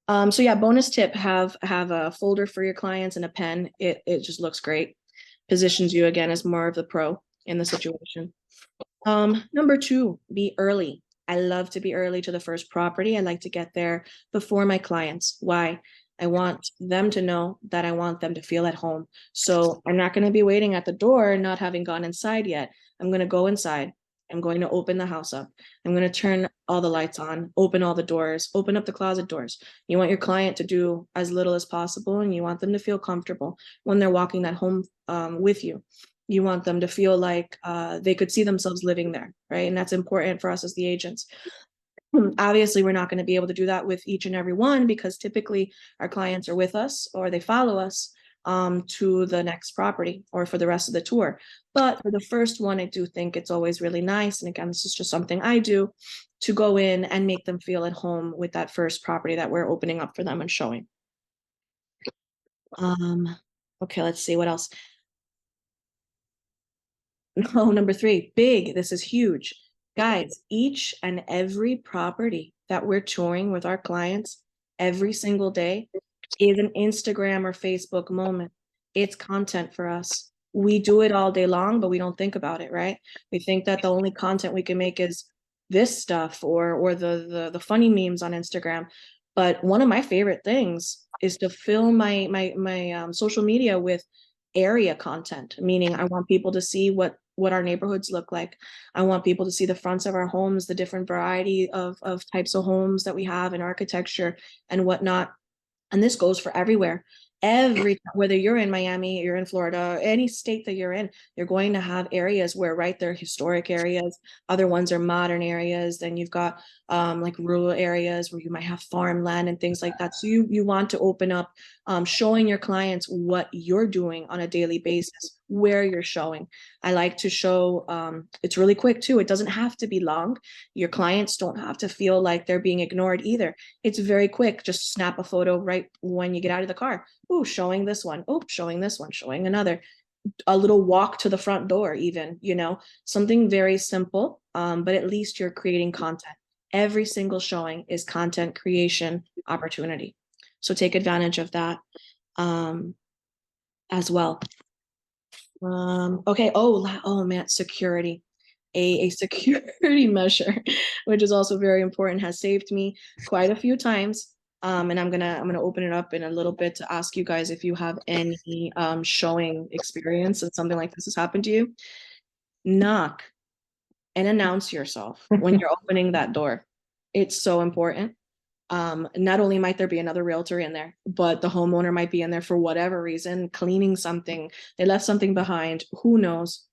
So yeah, bonus tip, have a folder for your clients and a pen. It just looks great. Positions you again as more of the pro in the situation. Number two, be early. I love to be early to the first property. I like to get there before my clients. Why? I want them to know that I want them to feel at home. So I'm not going to be waiting at the door, not having gone inside yet. I'm going to go inside. I'm going to open the house up. I'm going to turn all the lights on, open all the doors, open up the closet doors. You want your client to do as little as possible, and you want them to feel comfortable when they're walking that home with you. You want them to feel like they could see themselves living there, right? And that's important for us as the agents. Obviously, we're not going to be able to do that with each and every one because typically our clients are with us or they follow us to the next property or for the rest of the tour. But for the first one, I do think it's always really nice. And again, this is just something I do to go in and make them feel at home with that first property that we're opening up for them and showing. Okay, let's see what else. Oh, number three, big. This is huge. Guys, each and every property that we're touring with our clients every single day is an Instagram or Facebook moment. It's content for us. We do it all day long, but we don't think about it, right? We think that the only content we can make is this stuff or the funny memes on Instagram. But one of my favorite things is to fill my social media with area content, meaning I want people to see what our neighborhoods look like. I want people to see the fronts of our homes, the different variety of types of homes that we have in architecture and whatnot. And this goes for everywhere. Whether you're in Miami, you're in Florida, any state that you're in, you're going to have areas where, right, they're historic areas. Other ones are modern areas. Then you've got like rural areas where you might have farmland and things like that. So you want to open up showing your clients what you're doing on a daily basis, where you're showing. I like to show, it's really quick too. It doesn't have to be long. Your clients don't have to feel like they're being ignored either. It's very quick. Just snap a photo right when you get out of the car. Oh, showing this one. Oh, showing this one, showing another. A little walk to the front door, even, something very simple, but at least you're creating content. Every single showing is content creation opportunity. So take advantage of that as well. Okay. Oh man, security. A security measure, which is also very important, has saved me quite a few times. And I'm gonna open it up in a little bit to ask you guys if you have any showing experience and something like this has happened to you. Knock and announce yourself when you're opening that door. It's so important. Not only might there be another realtor in there, but the homeowner might be in there for whatever reason, cleaning something. They left something behind. Who knows?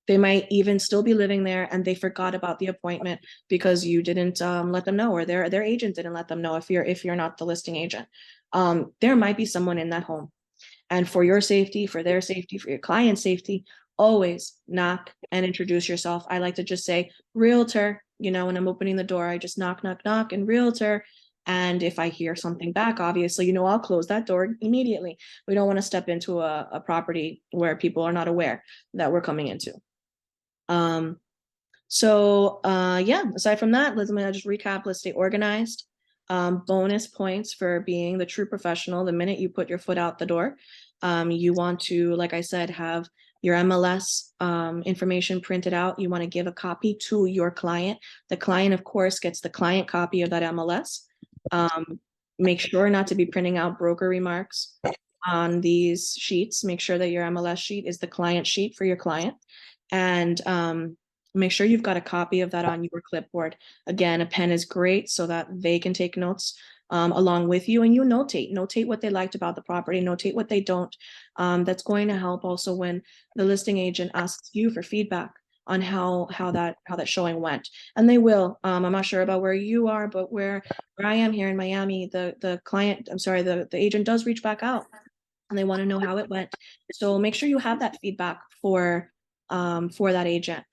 They might even still be living there and they forgot about the appointment because you didn't let them know, or their agent didn't let them know if you're not the listing agent. There might be someone in that home. And for your safety, for their safety, for your client's safety, always knock and introduce yourself. I like to just say realtor, when I'm opening the door, I just knock, knock, knock, and realtor. And if I hear something back, obviously, I'll close that door immediately. We don't want to step into a property where people are not aware that we're coming into. Yeah, aside from that, let me just recap. Let's stay organized. Bonus points for being the true professional. The minute you put your foot out the door, you want to, like I said, have your MLS information printed out. You want to give a copy to your client. The client, of course, gets the client copy of that MLS. Make sure not to be printing out broker remarks on these sheets. Make sure that your MLS sheet is the client sheet for your client. And make sure you've got a copy of that on your clipboard. Again, a pen is great so that they can take notes along with you, and you notate what they liked about the property, notate what they don't. That's going to help also when the listing agent asks you for feedback on how that showing went, and they will. I'm not sure about where you are, but where I am here in Miami, the agent does reach back out and they want to know how it went. So make sure you have that feedback for that agent,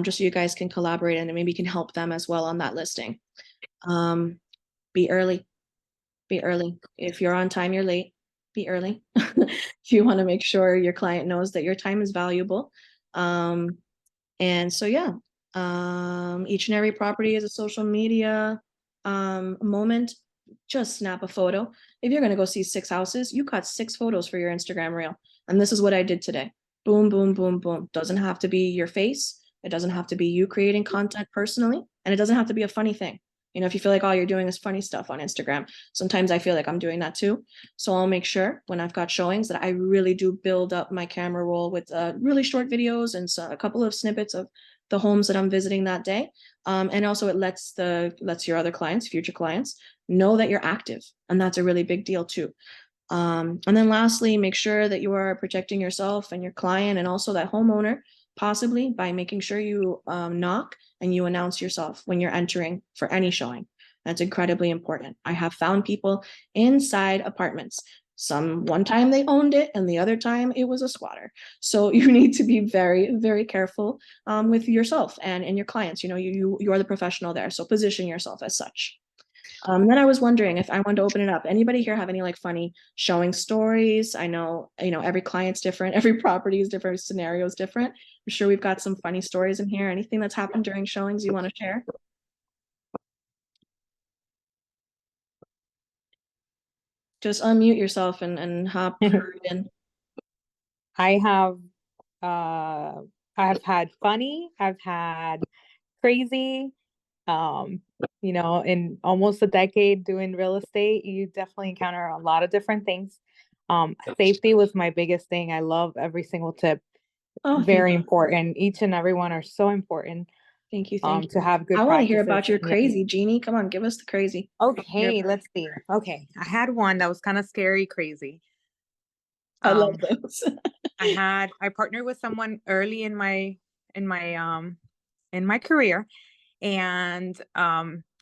just so you guys can collaborate and maybe can help them as well on that listing. Be early. Be early. If you're on time, you're late. Be early. You want to make sure your client knows that your time is valuable. And so, yeah, each and every property is a social media moment. just snap a photo. If you're going to go see 6 houses, you cut 6 photos for your Instagram reel. And this is what I did today. Boom, boom, boom, boom. Doesn't have to be your face. It doesn't have to be you creating content personally. And it doesn't have to be a funny thing. You know, if you feel like all you're doing is funny stuff on Instagram, sometimes I feel like I'm doing that too. So I'll make sure when I've got showings that I really do build up my camera roll with really short videos and a couple of snippets of the homes that I'm visiting that day. And also it lets your other clients, future clients, know that you're active. And that's a really big deal too. And then lastly, make sure that you are protecting yourself and your client and also that homeowner, possibly by making sure you knock and you announce yourself when you're entering for any showing. That's incredibly important. I have found people inside apartments. One time they owned it and the other time it was a squatter. So you need to be very, very careful with yourself and your clients. You know, you are the professional there. So position yourself as such. Then I was wondering if I wanted to open it up. Anybody here have any like funny showing stories? I know, you know, every client's different, every property is different, scenario is different. I'm sure we've got some funny stories in here. Anything that's happened during showings you want to share? Just unmute yourself and hop in. I have uh I've had funny, I've had crazy. Um, in almost a decade doing real estate, you definitely encounter a lot of different things. Safety was my biggest thing. I love every single tip. Oh, Very important. Each and every one are so important thank you. to have good I want to hear practices. about your crazy, Jeannie. Come on, give us the crazy. Okay, let's see. Okay, I had one that was kind of scary, crazy. I love Um, those. I partnered with someone early in my in my career, and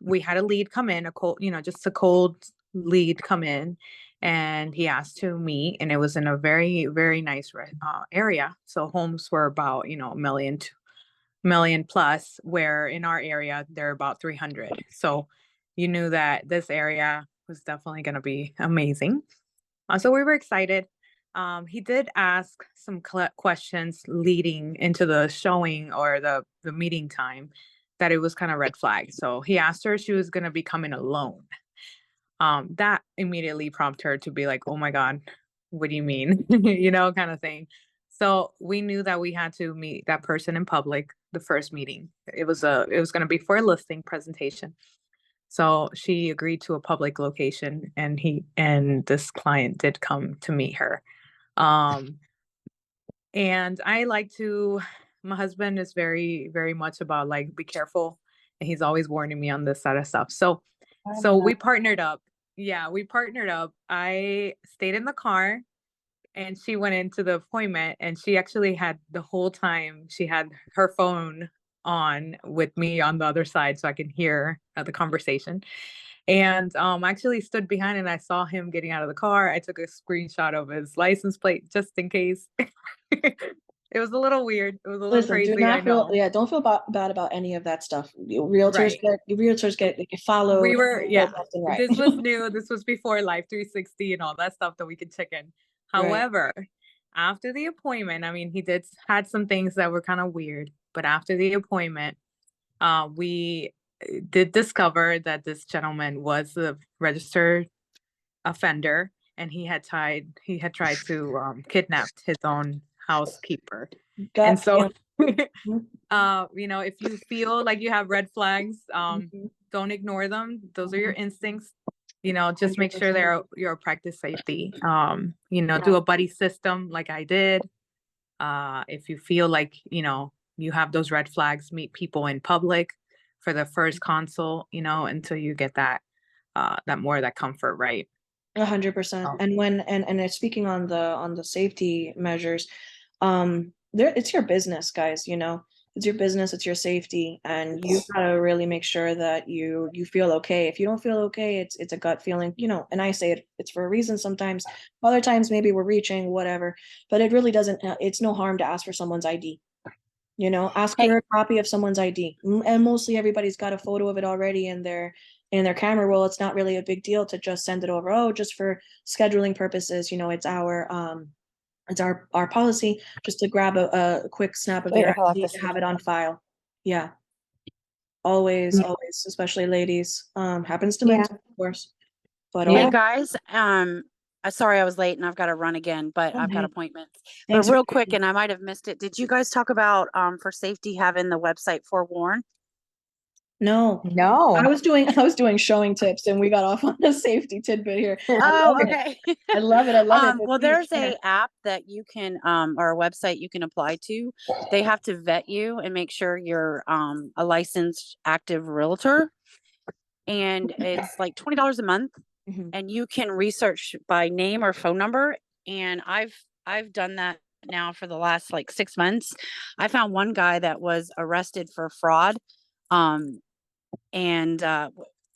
we had a lead come in, a cold, just a cold lead come in, and he asked to meet, and it was in a very, very nice area. So homes were about, million plus, where in our area they're about 300. So you knew that this area was definitely going to be amazing. So we were excited. He did ask some questions leading into the showing or the meeting time that it was kind of red flag. So he asked her if she was going to be coming alone. That immediately prompted her to be like, oh my God, what do you mean? Kind of thing. So we knew that we had to meet that person in public, the first meeting. It was going to be for a listing presentation. So she agreed to a public location, and this client did come to meet her. And my husband is very, very much about like, be careful. And he's always warning me on this side of stuff. So we partnered up. Yeah, we partnered up. I stayed in the car and she went into the appointment, and she actually had the whole time she had her phone on with me on the other side so I can hear the conversation. And I actually stood behind and I saw him getting out of the car. I took a screenshot of his license plate just in case. It was a little weird. It was a little Listen, do crazy, I not feel, know. yeah, don't feel bad about any of that stuff. Right. Realtors get followed Yeah, left and right. this was new. This was before Life 360 and all that stuff that we could check in. Right. However, after the appointment, I mean, he had some things that were kind of weird, but after the appointment, we did discover that this gentleman was a registered offender, and he had tried to kidnap his own housekeeper. And Got so, you. if you feel like you have red flags, Mhm. don't ignore them. Those are your instincts. Just make sure 100%. you're practice safety. Do a buddy system like I did. If you feel like, you have those red flags, meet people in public for the first consult, until you get that comfort, right? 100%. Oh. And speaking on the safety measures, it's your business, guys, you know. It's your business, it's your safety, and you gotta really make sure that you feel okay. If you don't feel okay, it's a gut feeling, you know, and I say it's for a reason sometimes. Other times maybe we're reaching, whatever, but it really doesn't it's no harm to ask for someone's ID. You know, ask Hey, for a copy of someone's ID. And mostly everybody's got a photo of it already in their camera roll. It's not really a big deal to just send it over. Oh, just for scheduling purposes, you know, it's our policy just to grab a quick snap of wait, your I left ID this. to have it on file. Yeah, always, Yeah. always, especially ladies. Happens to men, Yeah. too, of course. But Yeah. Hey guys, sorry I was late and I've got to run again, but I've got okay. appointments. Thanks But for real quick, and I might have missed it. Did you guys talk about for safety having the website forewarn? No, No. I was doing showing tips and we got off on a safety tidbit here. I love Oh, it. okay. I love it. I love it. But Well, please there's share. a app that you can or a website you can apply to. They have to vet you and make sure you're a licensed active realtor, and it's like $20 a month, Mhm. and you can research by name or phone number. And I've done that now for the last like 6 months. I found one guy that was arrested for fraud. Um, and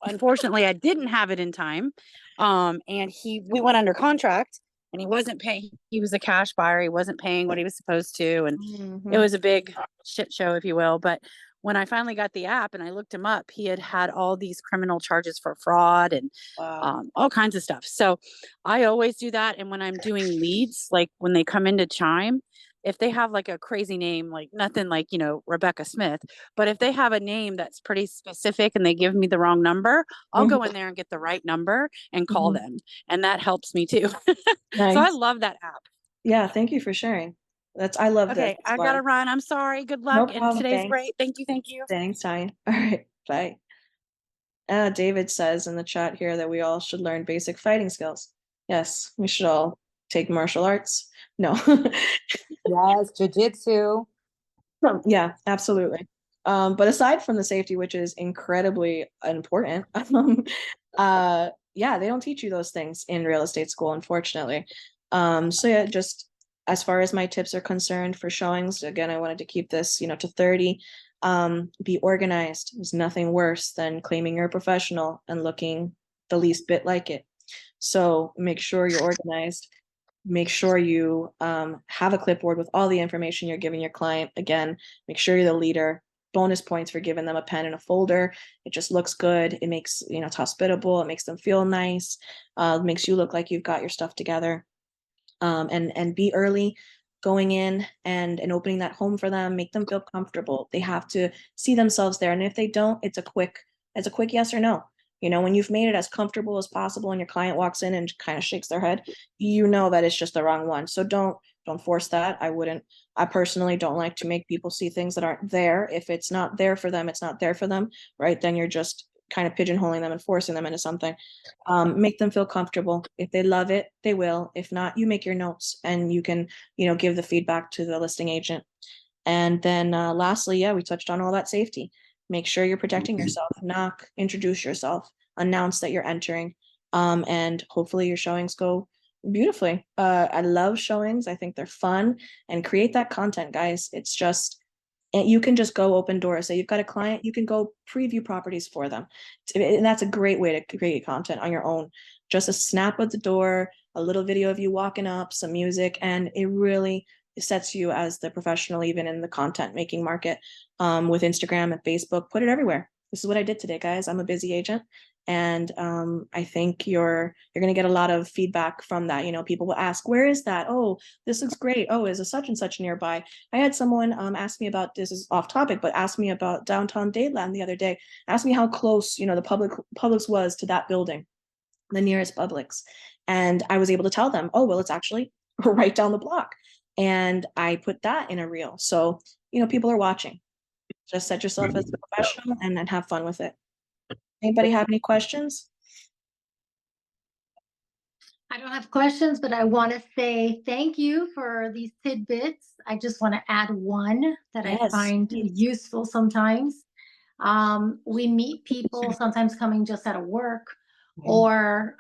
unfortunately I didn't have it in time. And we went under contract and he wasn't paying. He was a cash buyer. He wasn't paying what he was supposed to. And it Mhm. was a big shit show, if you will. But when I finally got the app and I looked him up, he had all these criminal charges for fraud and Wow. all kinds of stuff. So I always do that. And when I'm doing leads, like when they come into Chime, if they have like a crazy name, like nothing like, Rebecca Smith, but if they have a name that's pretty specific and they give me the wrong number, I'll Mhm. go in there and get the right number and call Mhm. them. And that helps me too. So I Nice. love that app. Yeah, thank you for sharing. I love this. Okay, It's I gotta fun. run. I'm sorry. Good No luck. And problem. today's Thanks. great. Thank you. Thank you. Thanks, Ty. All right. Bye. David says in the chat here that we all should learn basic fighting skills. Yes, we should all take martial arts. No. Yes, jujitsu. Yeah, absolutely. But aside from the safety, which is incredibly important, yeah, they don't teach you those things in real estate school, unfortunately. So yeah, just as far as my tips are concerned for showings, again, I wanted to keep this, to 30. Be organized. There's nothing worse than claiming you're a professional and looking the least bit like it. So make sure you're organized. Make sure you have a clipboard with all the information you're giving your client. Again, make sure you're the leader. Bonus points for giving them a pen and a folder. It just looks good. It makes, it's hospitable. It makes them feel nice. Makes you look like you've got your stuff together. And be early going in and opening that home for them. Make them feel comfortable. They have to see themselves there. And if they don't, it's a quick yes or no. When you've made it as comfortable as possible and your client walks in and kind of shakes their head, you know that it's just the wrong one. So don't force that. I personally don't like to make people see things that aren't there. If it's not there for them, it's not there for them, right? Then you're just kind of pigeonholing them and forcing them into something. Make them feel comfortable. If they love it, they will. If not, you make your notes and you can, give the feedback to the listing agent. And then lastly, yeah, we touched on all that safety. Make sure you're protecting yourself. Knock, introduce yourself, announce that you're entering, and hopefully your showings go beautifully. I love showings. I think they're fun, and create that content, guys. It's just, and you can just go open doors. Say you've got a client, you can go preview properties for them. And that's a great way to create content on your own. Just a snap at the door, a little video of you walking up, some music, and it really sets you as the professional even in the content making market. With Instagram and Facebook, put it everywhere. This is what I did today, guys. I'm a busy agent, and I think you're going to get a lot of feedback from that. People will ask, where is that? Oh, this looks great. Oh, is a such and such nearby? I had someone ask me about, this is off topic, but asked me about downtown Dadeland the other day. Asked me how close, the Publix was to that building, the nearest Publix. And I was able to tell them, oh, well, it's actually right down the block. And I put that in a reel. So, people are watching. Just set yourself as a professional and then have fun with it. Anybody have any questions? I don't have questions, but I want to say thank you for these tidbits. I just want to add one that I Yes, find please. useful sometimes. We meet people sometimes coming just out of work or,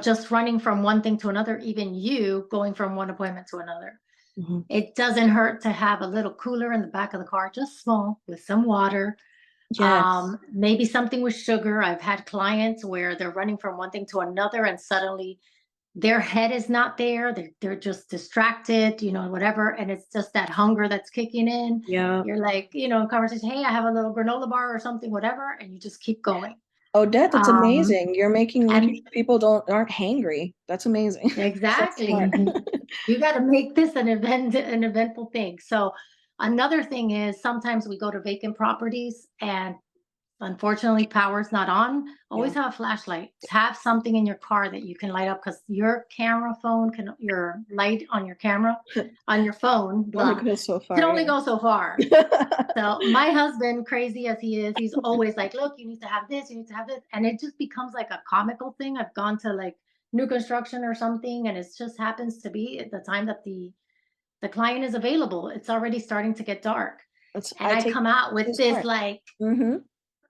just running from one thing to another, even you going from one appointment to another. Mhm. It doesn't hurt to have a little cooler in the back of the car, just small, with some water. Yes. Maybe something with sugar. I've had clients where they're running from one thing to another and suddenly their head is not there. They're just distracted, whatever. And it's just that hunger that's kicking in. Yeah. You're like, in conversation, hey, I have a little granola bar or something, whatever. And you just keep going. Odette, that's amazing. You're making and sure people aren't hangry. That's amazing. That's exactly. smart. You got to make this an eventful thing. So another thing is sometimes we go to vacant properties and unfortunately power's not on, always Yeah. have a flashlight. Have something in your car that you can light up, because your camera phone can, your light on your camera, on your phone, Only goes so far. can only yeah. go so far. So my husband, crazy as he is, he's always like, look, you need to have this, you need to have this. And it just becomes like a comical thing. I've gone to like new construction or something, and it just happens to be at the time that the client is available. It's already starting to get dark. And I come out with this like, Mm-hmm.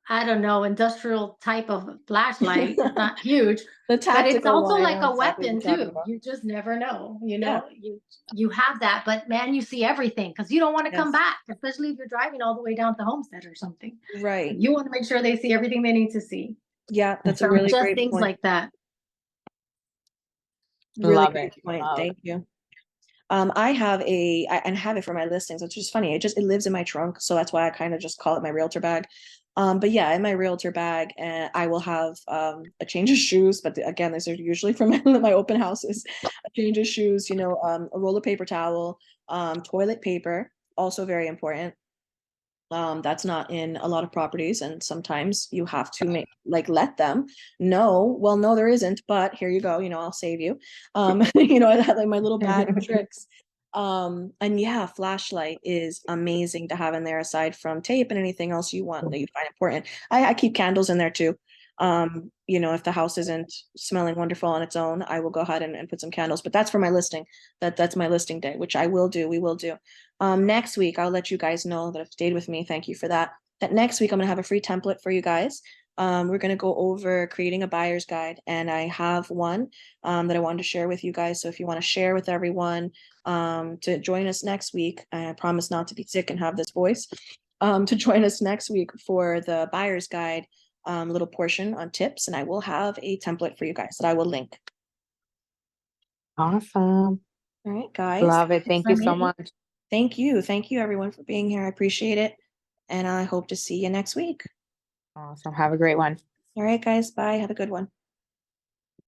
I don't know, industrial type of flashlight. It's not huge, The but it's tactical also one, I like know a exactly what weapon you're talking too. about. You just never know, you Yeah. know, you have that, but man, you see everything, because you don't want to come Yes. back, especially if you're driving all the way down to Homestead or something. Right. You want to make sure they see everything they need to see. Yeah, that's a So really just great things point. like that. Really Love great it. point. Love Thank you. I have and have it for my listings, which is funny. It lives in my trunk, so that's why I kind of just call it my realtor bag. But yeah, in my realtor bag, I will have a change of shoes. But again, these are usually from my open houses. A change of shoes, a roll of paper towel, toilet paper, also very important. That's not in a lot of properties, and sometimes you have to let them know. Well, no, there isn't, but here you go. I'll save you. I had like my little bag of tricks. And yeah, flashlight is amazing to have in there, aside from tape and anything else you want that you find important. I keep candles in there too. If the house isn't smelling wonderful on its own, I will go ahead and put some candles, but that's for my listing. That's my listing day, which we will do. Next week, I'll let you guys know that have stayed with me. Thank you for that. That next week, I'm going to have a free template for you guys. We're going to go over creating a buyer's guide, and I have one that I wanted to share with you guys. So if you want to share with everyone to join us next week, I promise not to be sick and have this voice, to join us next week for the buyer's guide, little portion on tips, and I will have a template for you guys that I will link. Awesome. All right, guys. Love it. Thank you so much. Thank you. Thank you, everyone, for being here. I appreciate it. And I hope to see you next week. Awesome. Have a great one. All right, guys. Bye. Have a good one.